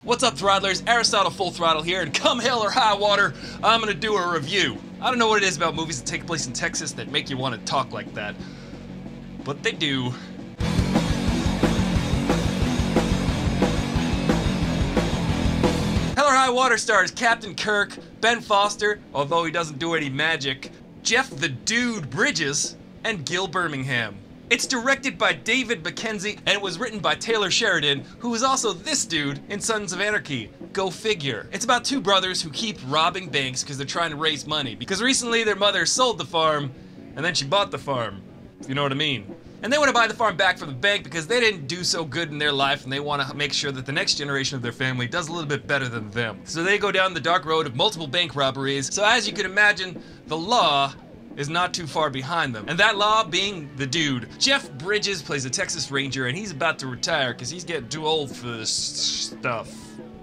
What's up, Throttlers? Aristotle Full Throttle here, and come hell or high water, I'm gonna do a review. I don't know what it is about movies that take place in Texas that make you want to talk like that, but they do. Hell or High Water stars Captain Kirk, Ben Foster, although he doesn't do any magic, Jeff the Dude Bridges, and Gil Birmingham. It's directed by David Mackenzie, and it was written by Taylor Sheridan, who is also this dude in Sons of Anarchy. Go figure. It's about two brothers who keep robbing banks because they're trying to raise money, because recently their mother sold the farm, and then she bought the farm, if you know what I mean. And they want to buy the farm back from the bank because they didn't do so good in their life, and they want to make sure that the next generation of their family does a little bit better than them. So they go down the dark road of multiple bank robberies. So as you can imagine, the law is not too far behind them. And that law being the dude. Jeff Bridges plays a Texas Ranger, and he's about to retire because he's getting too old for this stuff.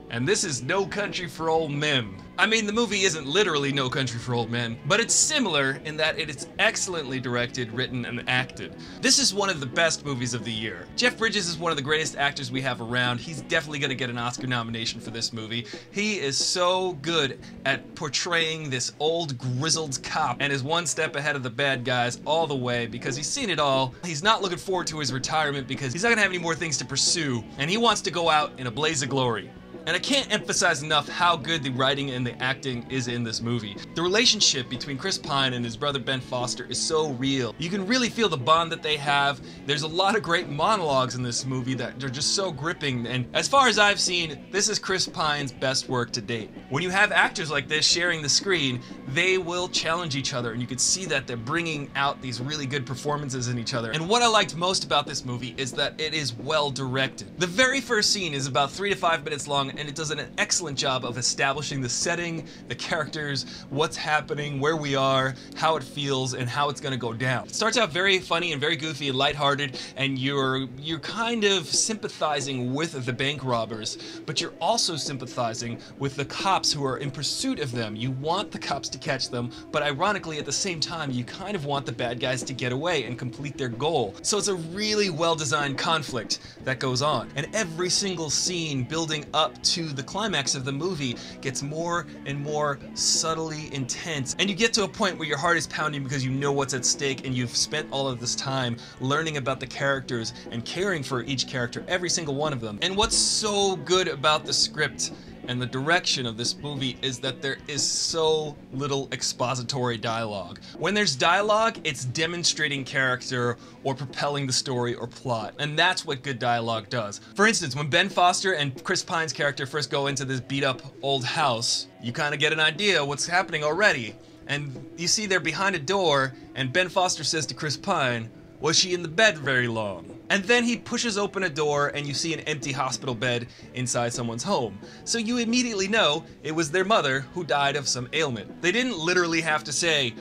And this is No Country for Old Men. I mean, the movie isn't literally No Country for Old Men, but it's similar in that it is excellently directed, written, and acted. This is one of the best movies of the year. Jeff Bridges is one of the greatest actors we have around. He's definitely gonna get an Oscar nomination for this movie. He is so good at portraying this old grizzled cop and is one step ahead of the bad guys all the way because he's seen it all. He's not looking forward to his retirement because he's not gonna have any more things to pursue, and he wants to go out in a blaze of glory. And I can't emphasize enough how good the writing and the acting is in this movie. The relationship between Chris Pine and his brother Ben Foster is so real. You can really feel the bond that they have. There's a lot of great monologues in this movie that are just so gripping, and as far as I've seen, this is Chris Pine's best work to date. When you have actors like this sharing the screen, they will challenge each other, and you can see that they're bringing out these really good performances in each other. And what I liked most about this movie is that it is well directed. The very first scene is about 3 to 5 minutes long, and it does an excellent job of establishing the setting, the characters, what's happening, where we are, how it feels, and how it's gonna go down. It starts out very funny and very goofy and lighthearted, and you're kind of sympathizing with the bank robbers, but you're also sympathizing with the cops who are in pursuit of them. You want the cops to catch them, but ironically at the same time you kind of want the bad guys to get away and complete their goal. So it's a really well-designed conflict that goes on, and every single scene building up to the climax of the movie gets more and more subtly intense, and you get to a point where your heart is pounding because you know what's at stake, and you've spent all of this time learning about the characters and caring for each character, every single one of them. And what's so good about the script and the direction of this movie is that there is so little expository dialogue. When there's dialogue, it's demonstrating character or propelling the story or plot, and that's what good dialogue does. For instance, when Ben Foster and Chris Pine's character first go into this beat-up old house, you kind of get an idea what's happening already. And you see they're behind a door, and Ben Foster says to Chris Pine, "Was she in the bed very long?" And then he pushes open a door and you see an empty hospital bed inside someone's home. So you immediately know it was their mother who died of some ailment. They didn't literally have to say,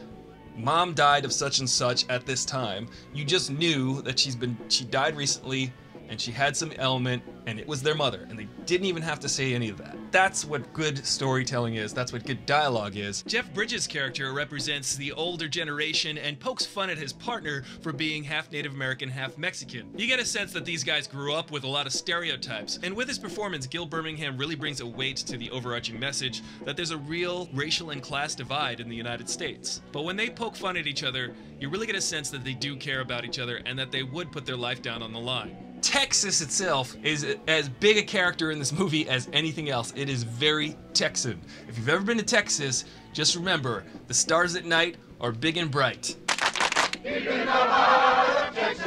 "Mom died of such and such at this time." You just knew that she died recently and she had some ailment, and it was their mother, and they didn't even have to say any of that. That's what good storytelling is. That's what good dialogue is. Jeff Bridges' character represents the older generation and pokes fun at his partner for being half Native American, half Mexican. You get a sense that these guys grew up with a lot of stereotypes, and with his performance, Gil Birmingham really brings a weight to the overarching message that there's a real racial and class divide in the United States. But when they poke fun at each other, you really get a sense that they do care about each other and that they would put their life down on the line. Texas itself is as big a character in this movie as anything else. It is very Texan. If you've ever been to Texas, just remember, the stars at night are big and bright. Deep in the heart of Texas.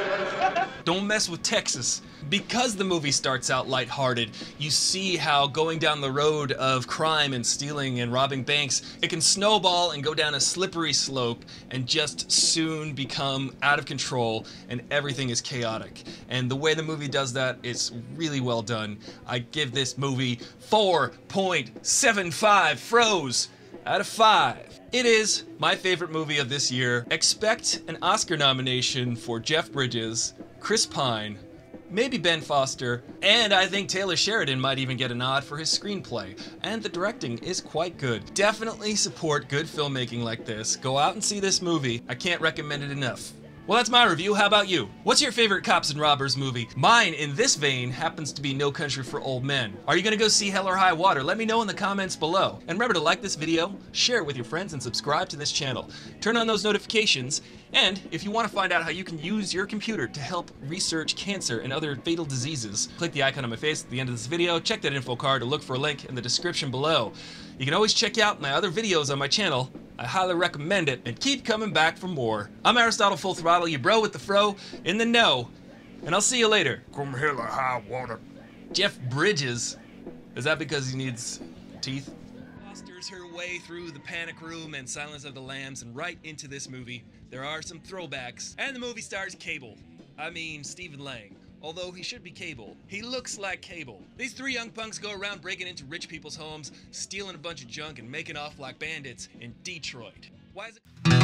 Don't mess with Texas. Because the movie starts out lighthearted, you see how going down the road of crime and stealing and robbing banks, it can snowball and go down a slippery slope and just soon become out of control, and everything is chaotic. And the way the movie does that is really well done. I give this movie 4.75 froze out of 5. It is my favorite movie of this year. Expect an Oscar nomination for Jeff Bridges, Chris Pine, maybe Ben Foster, and I think Taylor Sheridan might even get a nod for his screenplay. And the directing is quite good. Definitely support good filmmaking like this. Go out and see this movie. I can't recommend it enough. Well, that's my review. How about you? What's your favorite cops and robbers movie? Mine, in this vein, happens to be No Country for Old Men. Are you gonna go see Hell or High Water? Let me know in the comments below. And remember to like this video, share it with your friends, and subscribe to this channel. Turn on those notifications, and if you want to find out how you can use your computer to help research cancer and other fatal diseases, click the icon on my face at the end of this video, check that info card, or look for a link in the description below. You can always check out my other videos on my channel. I highly recommend it, and keep coming back for more. I'm Aristotle Full Throttle, your bro with the fro, in the know, and I'll see you later. Come hell or high water. Jeff Bridges. Is that because he needs teeth? Fosters her way through the Panic Room and Silence of the Lambs and right into this movie. There are some throwbacks, and the movie stars Cable. I mean, Stephen Lang. Although he should be Cable. He looks like Cable. These three young punks go around breaking into rich people's homes, stealing a bunch of junk, and making off like bandits in Detroit. Why is it...